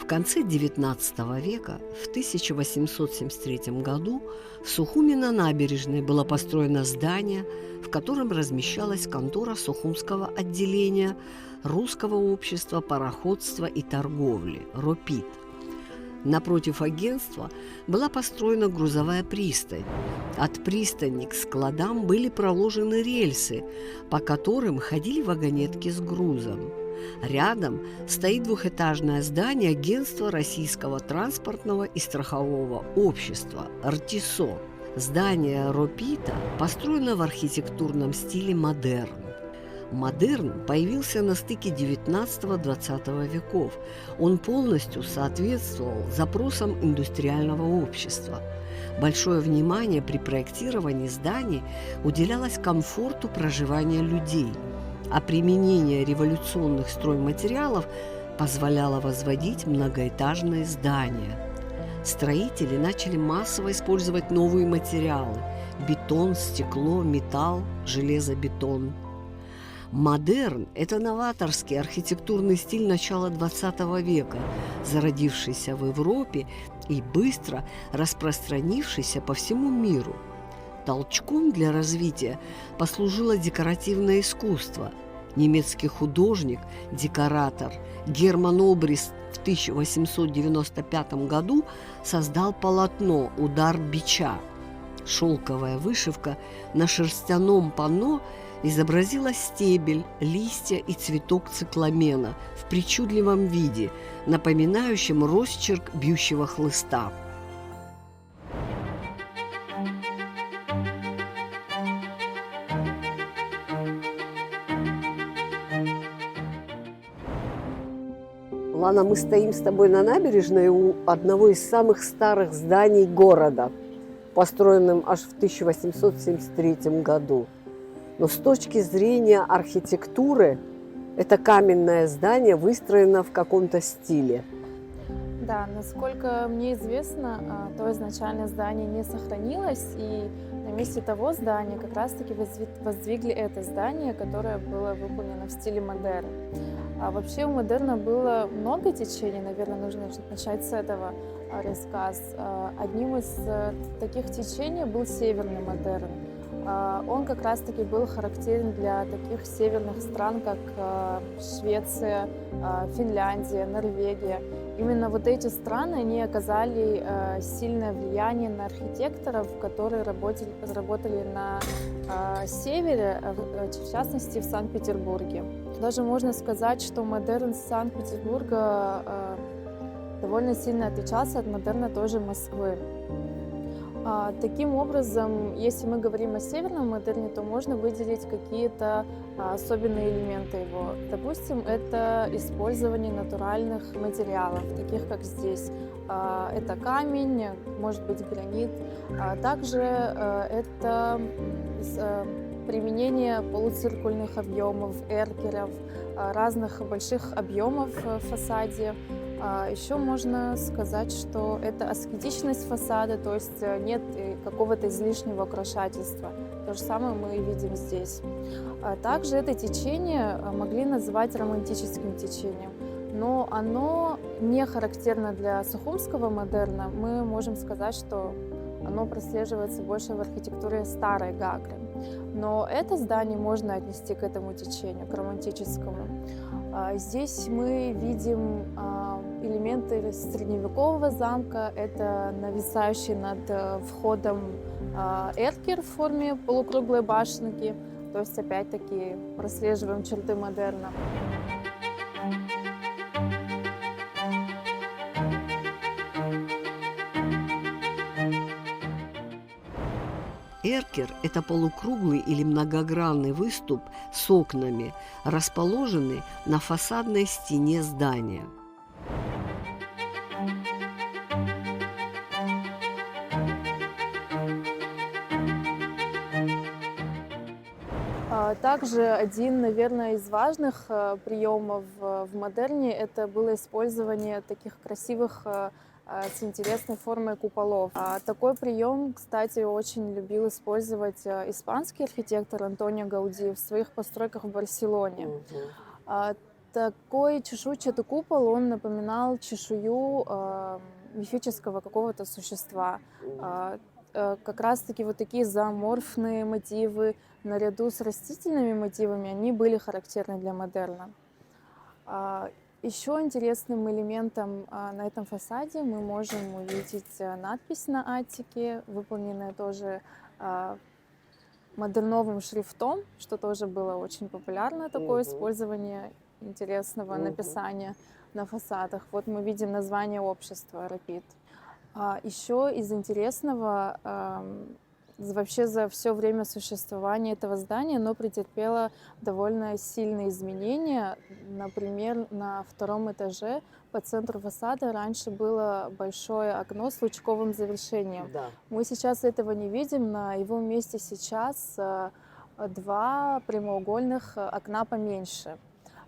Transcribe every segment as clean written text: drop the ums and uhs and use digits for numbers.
конце XIX века, в 1873 году, в Сухуми на набережной было построено здание, в котором размещалась контора Сухумского отделения Русского общества пароходства и торговли «РОПИТ». Напротив агентства была построена грузовая пристань. От пристани к складам были проложены рельсы, по которым ходили вагонетки с грузом. Рядом стоит двухэтажное здание агентства Российского транспортного и страхового общества «РТИСО». Здание РОПИТа построено в архитектурном стиле модерн. Модерн появился на стыке XIX-XX веков. Он полностью соответствовал запросам индустриального общества. Большое внимание при проектировании зданий уделялось комфорту проживания людей, а применение революционных стройматериалов позволяло возводить многоэтажные здания. Строители начали массово использовать новые материалы – бетон, стекло, металл, железобетон. Модерн – это новаторский архитектурный стиль начала XX века, зародившийся в Европе и быстро распространившийся по всему миру. Толчком для развития послужило декоративное искусство. Немецкий художник, декоратор Герман Обрист в 1895 году создал полотно «Удар бича». Шелковая вышивка на шерстяном панно изобразила стебель, листья и цветок цикламена в причудливом виде, напоминающем росчерк бьющего хлыста. Лана, мы стоим с тобой на набережной у одного из самых старых зданий города, построенным аж в 1873 году. Но с точки зрения архитектуры, это каменное здание выстроено в каком-то стиле. Да, насколько мне известно, то изначальное здание не сохранилось, и на месте того здания как раз-таки воздвигли это здание, которое было выполнено в стиле модерн. А вообще у модерна было много течений, наверное, нужно начать с этого рассказ. Одним из таких течений был северный модерн. Он как раз-таки был характерен для таких северных стран, как Швеция, Финляндия, Норвегия. Именно вот эти страны, они оказали сильное влияние на архитекторов, которые работали на севере, в частности в Санкт-Петербурге. Даже можно сказать, что модерн Санкт-Петербурга довольно сильно отличался от модерна тоже Москвы. Таким образом, если мы говорим о северном модерне, то можно выделить какие-то особенные элементы его. Допустим, это использование натуральных материалов, таких как здесь. Это камень, может быть гранит. Также это применение полуциркульных объемов, эркеров, разных больших объемов в фасаде. Еще можно сказать, что это аскетичность фасада, то есть нет какого-то излишнего украшательства. То же самое мы видим здесь. Также это течение могли назвать романтическим течением, но оно не характерно для сухумского модерна. Мы можем сказать, что оно прослеживается больше в архитектуре старой Гагры. Но это здание можно отнести к этому течению, к романтическому. Здесь мы видим элементы средневекового замка. Это нависающий над входом эркер в форме полукруглой башенки. То есть опять-таки прослеживаем черты модерна. Эркер – это полукруглый или многогранный выступ с окнами, расположенный на фасадной стене здания. Также один, наверное, из важных приемов в модерне – это было использование таких красивых с интересной формой куполов. Такой прием, кстати, очень любил использовать испанский архитектор Антонио Гауди в своих постройках в Барселоне. такой чешуйчатый купол, он напоминал чешую мифического какого-то существа. Как раз-таки вот такие зооморфные мотивы наряду с растительными мотивами, они были характерны для модерна. Еще интересным элементом на этом фасаде мы можем увидеть надпись на аттике, выполненная тоже модерновым шрифтом, что тоже было очень популярно, такое использование интересного написания на фасадах. Вот мы видим название общества «Рапид». Еще из интересного, вообще за все время существования этого здания оно претерпело довольно сильные изменения. Например, на втором этаже по центру фасада раньше было большое окно с лучковым завершением. Да. Мы сейчас этого не видим, на его месте сейчас два прямоугольных окна поменьше.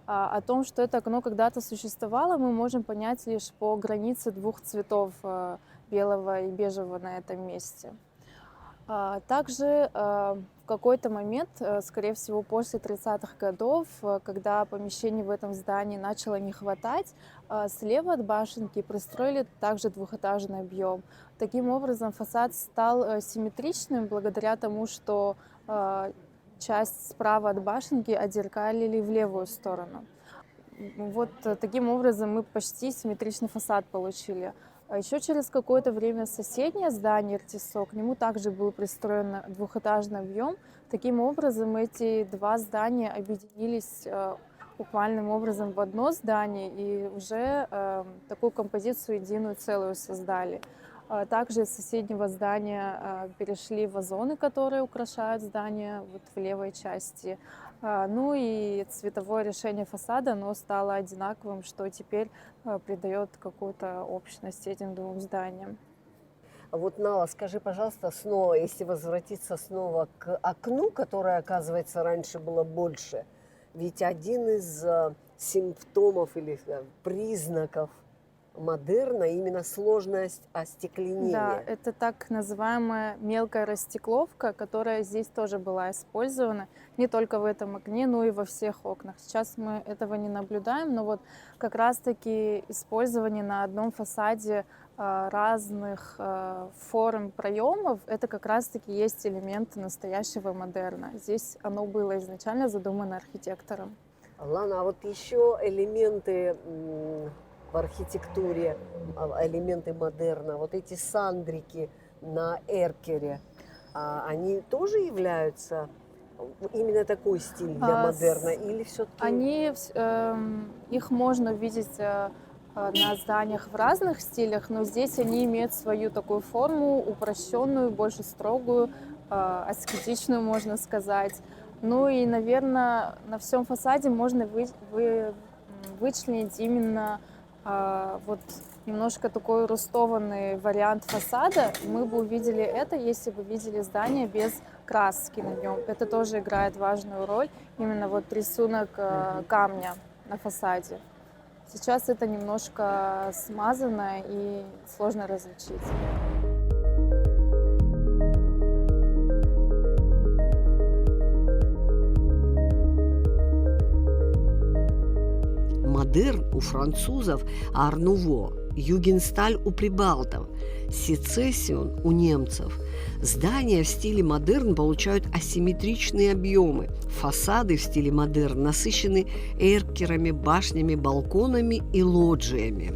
О том, что это окно когда-то существовало, мы можем понять лишь по границе двух цветов, белого и бежевого на этом месте. Также в какой-то момент, скорее всего, после 30-х годов, когда помещений в этом здании начало не хватать, слева от башенки пристроили также двухэтажный объем. Таким образом, фасад стал симметричным благодаря тому, что часть справа от башенки отзеркалили в левую сторону. Вот таким образом мы почти симметричный фасад получили. А еще через какое-то время соседнее здание РТСО, к нему также был пристроен двухэтажный объем. Таким образом, эти два здания объединились буквальным образом в одно здание и уже такую композицию единую целую создали. Также из соседнего здания перешли вазоны, которые украшают здание вот в левой части. Ну и цветовое решение фасада, оно стало одинаковым, что теперь придает какую-то общность этим двум зданиям. Вот, Нала, скажи, пожалуйста, снова, если возвратиться снова к окну, которое, оказывается, раньше было больше, ведь один из симптомов или признаков модерна именно сложность остекленения. Да, это так называемая мелкая растекловка, которая здесь тоже была использована не только в этом окне, но и во всех окнах. Сейчас мы этого не наблюдаем, но вот как раз-таки использование на одном фасаде разных форм проемов, это как раз-таки есть элементы настоящего модерна. Здесь оно было изначально задумано архитектором. Лана, а вот еще элементы в архитектуре, элементы модерна, вот эти сандрики на эркере, они тоже являются именно такой стиль для модерна или все-таки? Их можно увидеть на зданиях в разных стилях, но здесь они имеют свою такую форму, упрощенную, больше строгую, аскетичную, можно сказать. Ну и, наверное, на всем фасаде можно вычленить именно вот немножко такой рустованный вариант фасада. Мы бы увидели это, если бы видели здание без краски на нем. Это тоже играет важную роль, именно вот рисунок камня на фасаде. Сейчас это немножко смазано и сложно различить. Модерн у французов, а Ар-Нуво, Югенсталь у прибалтов, Сецессион у немцев. Здания в стиле модерн получают асимметричные объемы. Фасады в стиле модерн насыщены эркерами, башнями, балконами и лоджиями.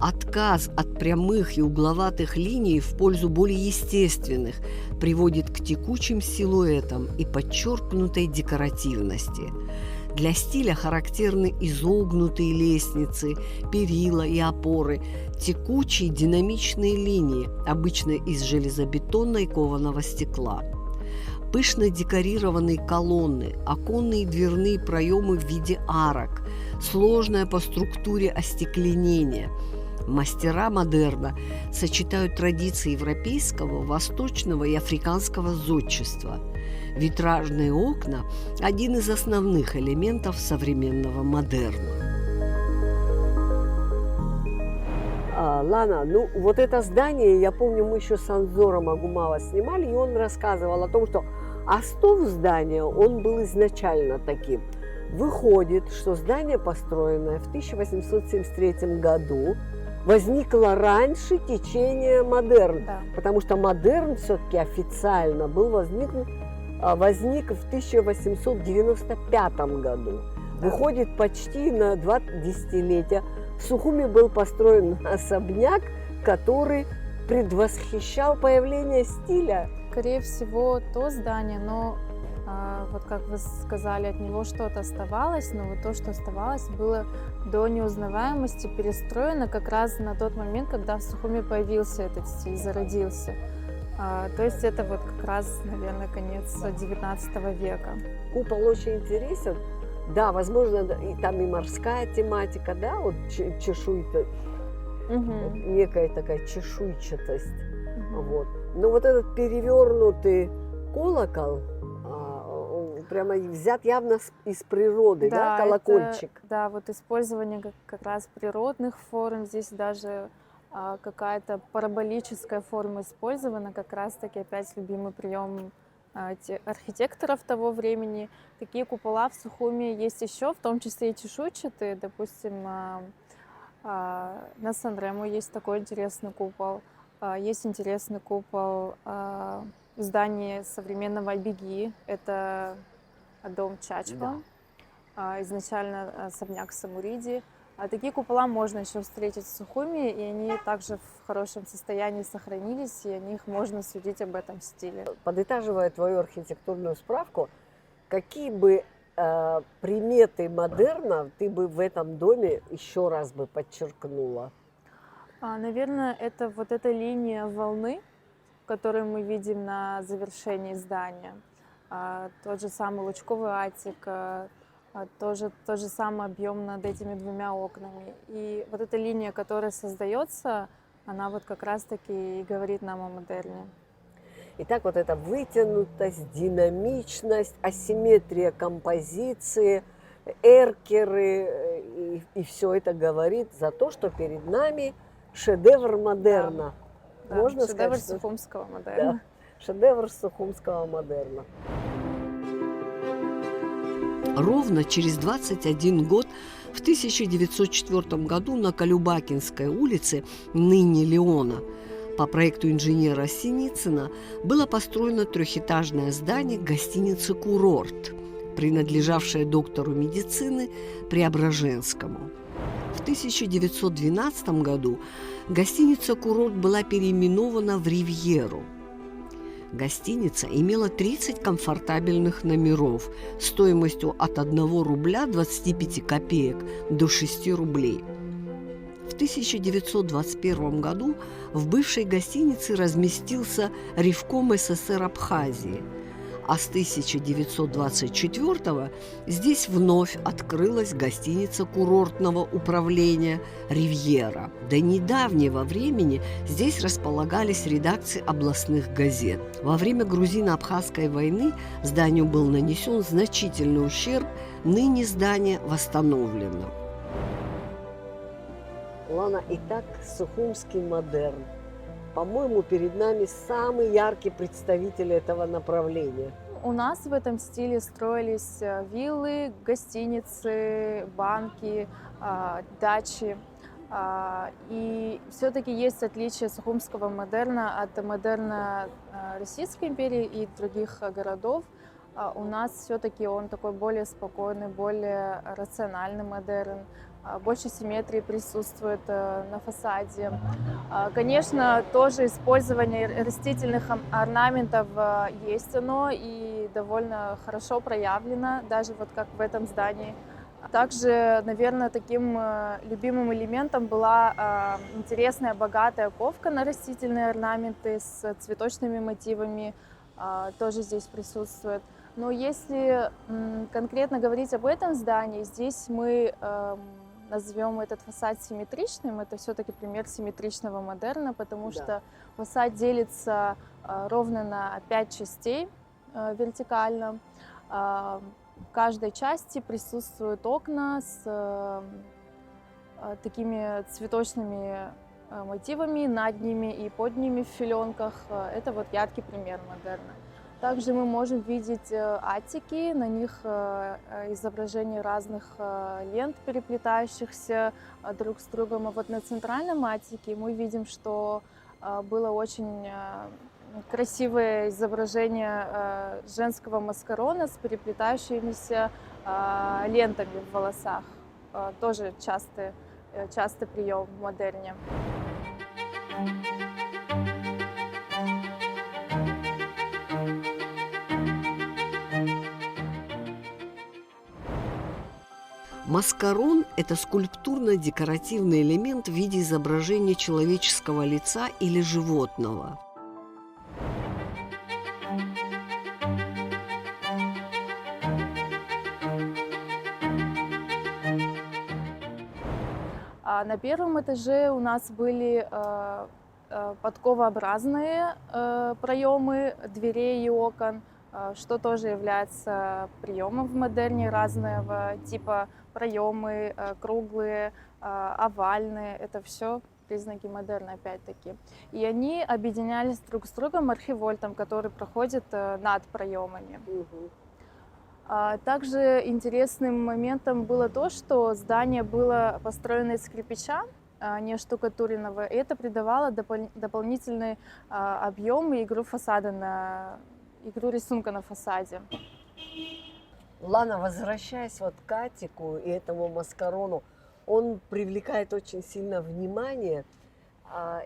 Отказ от прямых и угловатых линий в пользу более естественных приводит к текучим силуэтам и подчеркнутой декоративности. Для стиля характерны изогнутые лестницы, перила и опоры, текучие динамичные линии, обычно из железобетона и кованого стекла. Пышно декорированные колонны, оконные и дверные проемы в виде арок, сложное по структуре остекленение. Мастера модерна сочетают традиции европейского, восточного и африканского зодчества. Витражные окна – один из основных элементов современного модерна. Лана, ну вот это здание, я помню, мы еще с Анзором Агумава снимали, и он рассказывал о том, что остов здания, он был изначально таким. Выходит, что здание, построенное в 1873 году, возникло раньше течения модерн, Да. потому что модерн все-таки официально возник в 1895 году. Да. Выходит, почти на 2 десятилетия в Сухуми был построен особняк, который предвосхищал появление стиля. Скорее всего, то здание, но вот как вы сказали, от него что-то оставалось, но вот то, что оставалось, было до неузнаваемости перестроено как раз на тот момент, когда в Сухуми появился этот стиль, зародился. То есть это вот как раз, наверное, конец 19 века. Купол очень интересен. Да, возможно, и там и морская тематика, да, вот чешуйка, некая такая чешуйчатость. Вот. Но вот этот перевернутый колокол, он прямо взят явно из природы, да, колокольчик. Да, вот использование как раз природных форм, здесь даже какая-то параболическая форма использована, как раз-таки опять любимый прием архитекторов того времени. Такие купола в Сухуми есть еще, в том числе и чешуйчатые. Допустим, на Сан-Рему есть такой интересный купол. Есть интересный купол в здании современного Айбеги. Это дом Чачпа. Изначально особняк Самуриди. Такие купола можно еще встретить в Сухуми, и они также в хорошем состоянии сохранились, и о них можно судить об этом стиле. Подытаживая твою архитектурную справку, какие бы приметы модерна ты бы в этом доме еще раз бы подчеркнула? Наверное, это вот эта линия волны, которую мы видим на завершении здания. Тот же самый лучковый атик, тот же самый объем над этими двумя окнами. И вот эта линия, которая создается, она вот как раз-таки и говорит нам о модерне. Итак, вот эта вытянутость, динамичность, асимметрия композиции, эркеры, и все это говорит за то, что перед нами шедевр модерна. Да, Можно шедевр сказать, сухумского модерна. Да, шедевр сухумского модерна. Ровно через 21 год, в 1904 году, на Колюбакинской улице, ныне Леона, по проекту инженера Синицына, было построено трехэтажное здание гостиницы «Курорт», принадлежавшее доктору медицины Преображенскому. В 1912 году гостиница «Курорт» была переименована в «Ривьеру». Гостиница имела 30 комфортабельных номеров стоимостью от 1 рубля 25 копеек до 6 рублей. В 1921 году в бывшей гостинице разместился Ревком СССР Абхазии, а с 1924 здесь вновь открылась гостиница курортного управления «Ривьера». До недавнего времени здесь располагались редакции областных газет. Во время грузино-абхазской войны зданию был нанесен значительный ущерб, ныне здание восстановлено. Лана, итак, сухумский модерн. По-моему, перед нами самый яркий представитель этого направления. У нас в этом стиле строились виллы, гостиницы, банки, дачи. И все-таки есть отличие сухумского модерна от модерна Российской империи и других городов. У нас все-таки он такой более спокойный, более рациональный модерн. Больше симметрии присутствует на фасаде. Конечно, тоже использование растительных орнаментов есть оно и довольно хорошо проявлено, даже вот как в этом здании. Также, наверное, таким любимым элементом была интересная богатая ковка на растительные орнаменты с цветочными мотивами, тоже здесь присутствует. Но если конкретно говорить об этом здании, здесь мы назовем этот фасад симметричным. Это все-таки пример симметричного модерна, потому что фасад делится ровно на 5 частей вертикально. В каждой части присутствуют окна с такими цветочными мотивами над ними и под ними в филенках. Это вот яркий пример модерна. Также мы можем видеть атики, на них изображения разных лент, переплетающихся друг с другом. А вот на центральном атике мы видим, что было очень красивое изображение женского маскарона с переплетающимися лентами в волосах. Тоже частый прием в модерне. Маскарон – это скульптурно-декоративный элемент в виде изображения человеческого лица или животного. На первом этаже у нас были подковообразные проемы дверей и окон, что тоже является приемом в модерне разного типа. Проемы круглые, овальные, это все признаки модерна опять-таки. И они объединялись друг с другом архивольтом, который проходит над проемами. Также интересным моментом было то, что здание было построено из кирпича, не штукатуренного, и это придавало дополнительный объем и игру фасада игру рисунка на фасаде. Лана, возвращаясь вот к атику и этому маскарону, он привлекает очень сильно внимание.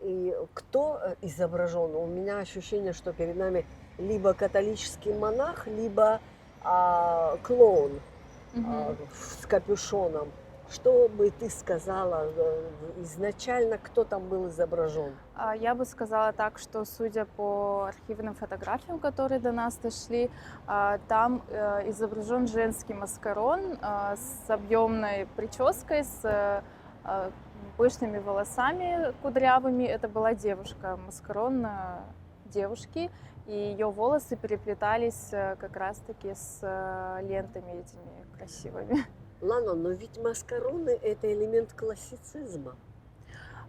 И кто изображен? У меня ощущение, что перед нами либо католический монах, либо клоун с капюшоном. Что бы ты сказала изначально, кто там был изображен? Я бы сказала так, что судя по архивным фотографиям, которые до нас дошли, там изображен женский маскарон с объемной прической, с пышными волосами кудрявыми. Это была девушка, маскарон девушки, и ее волосы переплетались как раз-таки с лентами этими красивыми. Лана, но ведь маскароны – это элемент классицизма.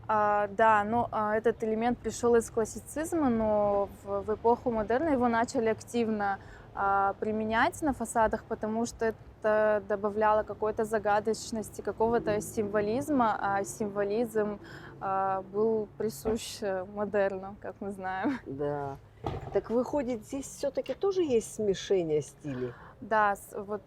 Да, но этот элемент пришел из классицизма, но в эпоху модерна его начали активно применять на фасадах, потому что это добавляло какой-то загадочности, какого-то символизма, а символизм был присущ модерну, как мы знаем. Да. Так выходит, здесь все-таки тоже есть смешение стилей? Да, вот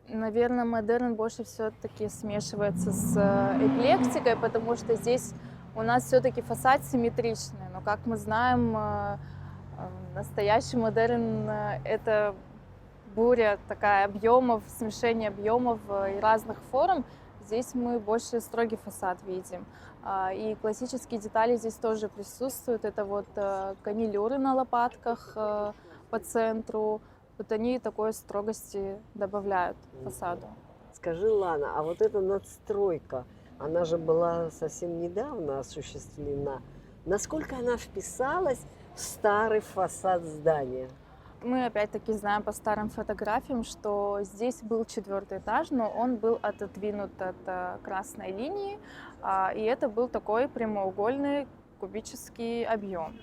наверное, модерн больше все-таки смешивается с эклектикой, потому что здесь у нас все-таки фасад симметричный. Но, как мы знаем, настоящий модерн – это буря такая объемов, смешение объемов и разных форм. Здесь мы больше строгий фасад видим. И классические детали здесь тоже присутствуют. Это вот канилюры на лопатках по центру. Вот они такой строгости добавляют фасаду. Скажи, Лана, а вот эта надстройка, она же была совсем недавно осуществлена. Насколько она вписалась в старый фасад здания? Мы опять-таки знаем по старым фотографиям, что здесь был 4-й этаж, но он был отодвинут от красной линии, и это был такой прямоугольный кубический объем.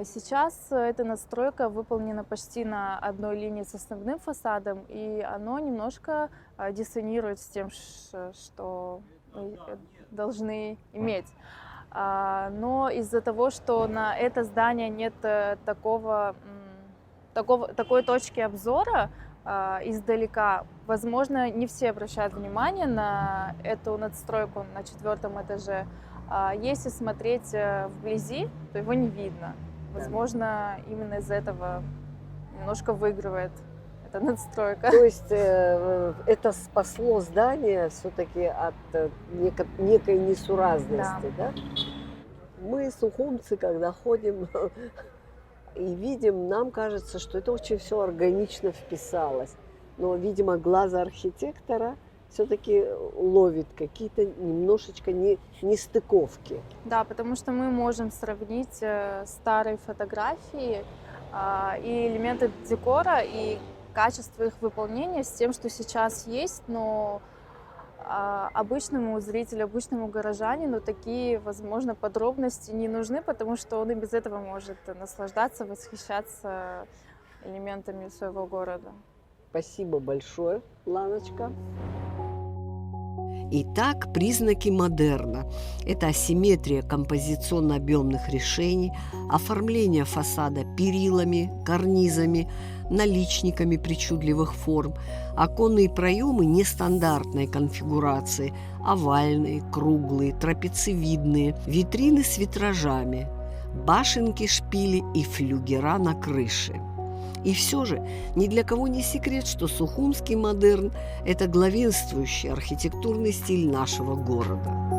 Сейчас эта надстройка выполнена почти на одной линии с основным фасадом, и оно немножко диссонирует с тем, что мы должны иметь. Но из-за того, что на это здание нет такой точки обзора издалека, возможно, не все обращают внимание на эту надстройку на 4-м этаже. Если смотреть вблизи, то его не видно. Возможно, именно из этого немножко выигрывает эта надстройка. То есть это спасло здание все-таки от некой несуразности, да? Мы, сухумцы, когда ходим и видим, нам кажется, что это очень все органично вписалось. Но, видимо, глаз архитектора все-таки ловит какие-то немножечко нестыковки. Да, потому что мы можем сравнить старые фотографии и элементы декора, и качество их выполнения с тем, что сейчас есть, но обычному зрителю, обычному горожанину такие, возможно, подробности не нужны, потому что он и без этого может наслаждаться, восхищаться элементами своего города. Спасибо большое, Ланочка. Итак, признаки модерна – это асимметрия композиционно-объемных решений, оформление фасада перилами, карнизами, наличниками причудливых форм, оконные проемы нестандартной конфигурации, овальные, круглые, трапециевидные, витрины с витражами, башенки, шпили и флюгера на крыше. И все же ни для кого не секрет, что сухумский модерн – это главенствующий архитектурный стиль нашего города.